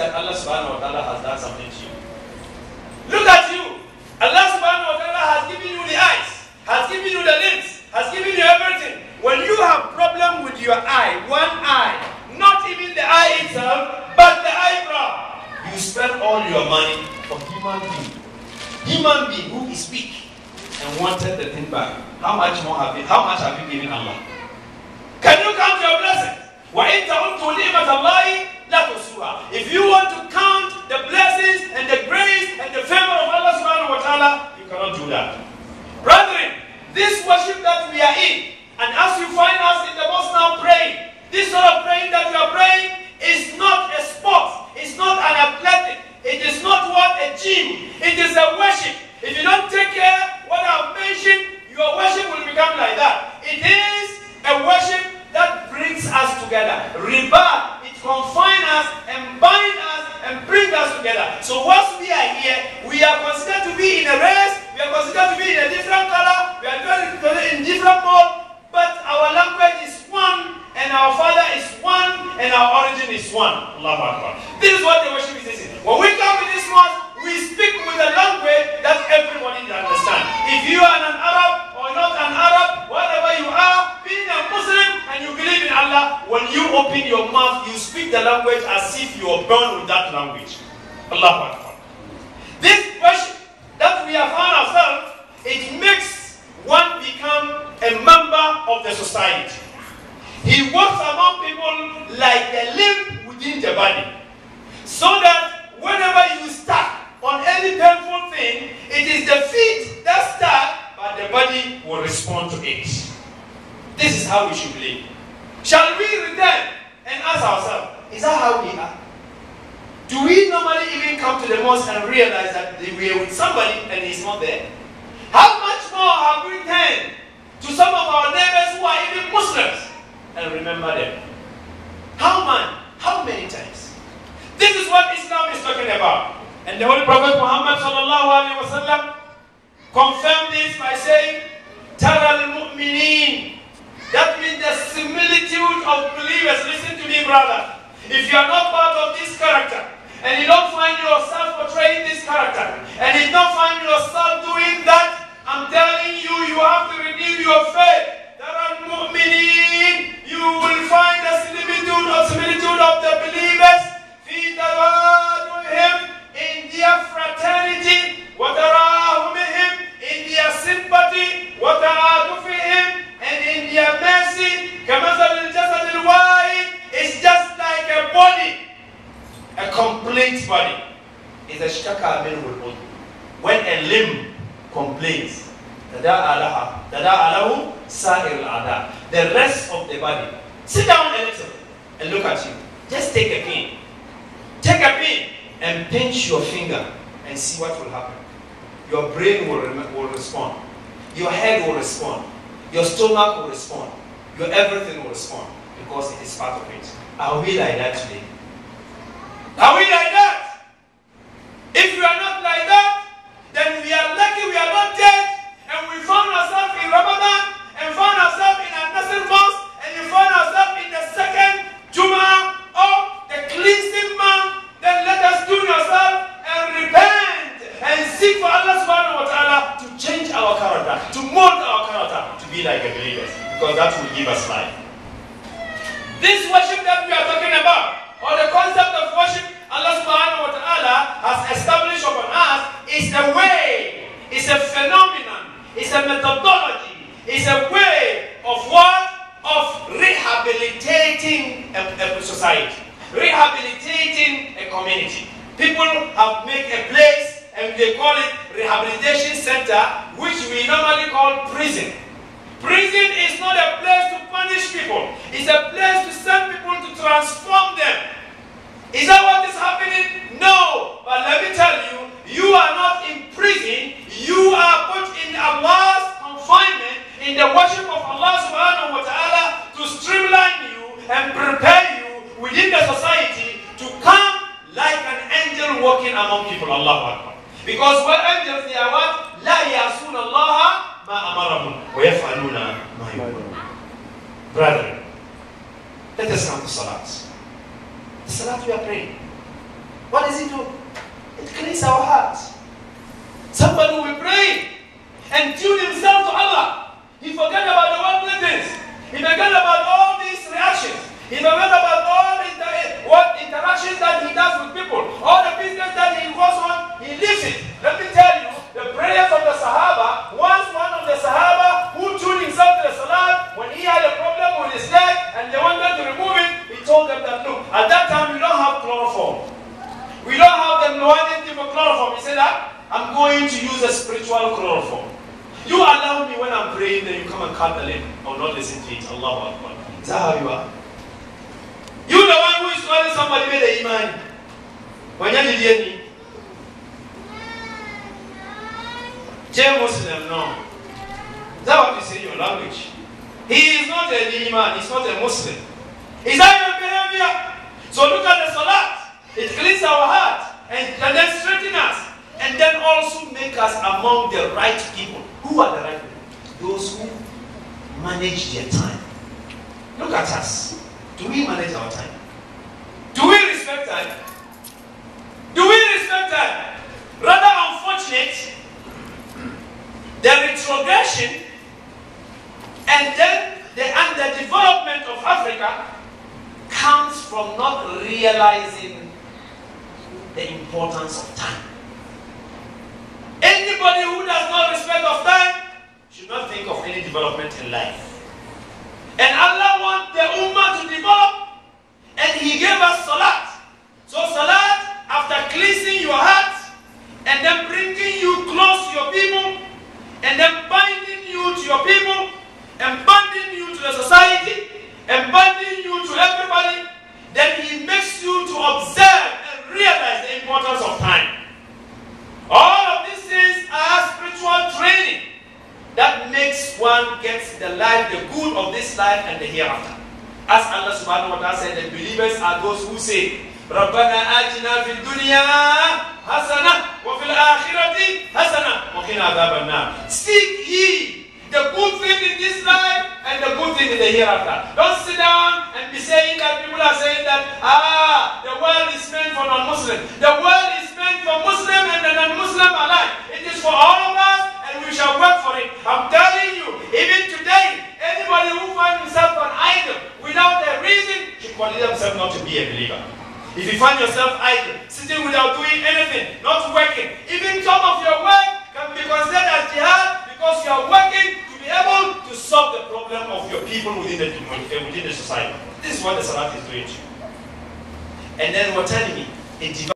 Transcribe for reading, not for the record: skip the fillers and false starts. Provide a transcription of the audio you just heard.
that Allah subhanahu wa ta'ala has done something to you. Look at you. Allah subhanahu wa ta'ala has given you the eyes, has given you the limbs, has given you everything. When you have problem with your eye, one eye, not even the eye itself, but the eyebrow, you spend all your money for human being who is weak and wanted the thing back. How much have you given Allah? Can you count your blessings? وَإِن تَعُدُّوا نِعْمَةَ اللَّهِ لَا تُحْصُوهَا. If you want to count the blessings and the grace and the favor of Allah subhanahu wa ta'ala, you cannot do that. Brethren, this worship that we are in, and as you find us in the mosque now praying, this sort of praying that we are praying is not a sport, it's not an athletic, it is not what a gym, it is a worship. If you don't take care what I've mentioned, your worship will become like that. It is a worship that brings us together. Riba, it confines us and binds us and brings us together. So once we are here, we are considered to be in a race, we are considered to be in a different color, we are in different mode, but our language is one, and our Father is one, and our origin is one. Allahu Akbar. This is what the worship is saying. When we come to this mosque, we speak with a language that everybody can understand. If you are an Arab or not an Arab, whatever you are, being a Muslim and you believe in Allah, when you open your mouth, you speak the language as if you are born with that language. Allahu Akbar. This worship that we have found ourselves, it makes one become a member of the society. He walks among people like a limb within the body. So that whenever you start on any painful thing, it is the feet that start, but the body will respond to it. This is how we should live. Shall we return and ask ourselves, is that how we are? Do we normally even come to the mosque and realize that we are with somebody and he's not there? How much more have we turned to some of our neighbors who are even Muslims and remember them? How many times? This is what Islam is talking about. And the Holy Prophet Muhammad sallallahu alaihi wasallam confirmed this by saying, Tara al-mu'mineen. That means the similitude of believers. Listen to me, brother. If you are not part of this character, and you don't find yourself portraying this character, and you don't find yourself doing that, I'm telling you, you have to renew your faith. Tara al-mu'mineen. You will find the similitude of the believers fi tawaduhim, in their fraternity, وَتَرَاهُمِهِمْ, in their sympathy, وَتَعَاطُفِهِمْ, and in their mercy. كَمَثَلِ الْجَسَدِ الْوَاحِدِ, it's just like a body, a complete body. It's a shaka minhu. When a limb complains, the rest of the body. Sit down a little and look at you. Just take a pin. Take a pin and pinch your finger and see what will happen. Your brain will respond. Your head will respond. Your stomach will respond. Your everything will respond because it is part of it. Are we like that today? Are we like that? If we are not like that, then we are lucky we are not dead, and we found ourselves in Ramadan, and found ourselves in a Nazir month, and you found ourselves in the second Juma of the cleansing month. Then let us do yourself and repent and seek for Allah subhanahu wa ta'ala to change our character, to mold our character to be like a believer, because that will give us life. This worship that we are talking about, or the concept of worship Allah subhanahu wa ta'ala has established upon us, is a way, is a phenomenon, is a methodology, is a way of what? Of rehabilitating a society, rehabilitating a community. People have made a place and they call it rehabilitation center, which we normally call prison. Prison is not a place to punish people. It's a place to send people to transform them. Is that what is happening? No. But let me tell you, you are not in prison. You are put in Allah's confinement, in the worship of Allah subhanahu wa ta'ala, to streamline you and prepare you within the society to come like an angel walking among people. Allahu Akbar. Because when angels, they are what? La yasuna Allah ma amarahum wa yaf'aluna ma yu'marun. Brethren, let us come to Salat. The Salat we are praying. cleanse our hearts. Somebody will be praying and tune himself to Allah. He forget about the worldly things. He forget about all these reactions. He forget about all the interactions that he does with people. All the business that he goes on, he leaves it. Let me tell you, the prayers of the Sahaba, once one of the Sahaba who tuned himself to the Salat, when he had a problem with his leg and they wanted to remove it, he told them that, look, at that time we don't have chloroform. We don't have the Noadim for chloroform. He said that, I'm going to use a spiritual chloroform. You allow me when I'm praying, then you come and cut the limb. I will not listen to it. Allahu Akbar. Is that how you are? You the one who is calling somebody with the iman. When you did any Muslim, no. Is that what you say in your language? He is not an iman, he's not a Muslim. Is that your behavior? So look at the salat. It cleans our heart and then strengthens us. And then also make us among the right people. Who are the right people? Those who manage their time. Look at us. Do we manage our time? Do we respect time? Do we respect time? Rather unfortunate, the retrogression and then the underdevelopment of Africa comes from not realizing the importance of time. Anybody who does not respect of time should not think of any development in life. And Allah wants the Ummah to develop, and He gave us Salat. So Salat, after cleansing your heart, and then bringing you close to your people, and then binding you to your people, and binding you to the society, and binding you to everybody, then He makes you to observe and realize the importance of time. All of these things are spiritual training that makes one get the life, the good of this life and the hereafter. As Allah subhanahu wa ta'ala said, the believers are those who say, رَبَّنَا آتِنَا فِي الدُّنْيَا حَسَنَةً وَفِي الْآخِرَةِ حَسَنَةً وَقِنَا عَذَابَ النَّارِ. Seek ye the good thing in this life and the good thing in the hereafter. Don't sit down and be saying that people are saying that, the world is meant for non-Muslim. The world is meant for Muslim and the non-Muslim alike. It is for all of us and we shall work for it. I'm telling you, even today, anybody who finds himself an idol without a reason should consider himself not to be a believer. If you find yourself idle, sitting without doing anything, not working, even some of your work can be considered as jihad because you are working to be able to solve the problem of your people within the society. This is what the Salat is doing to you. And then we're telling me,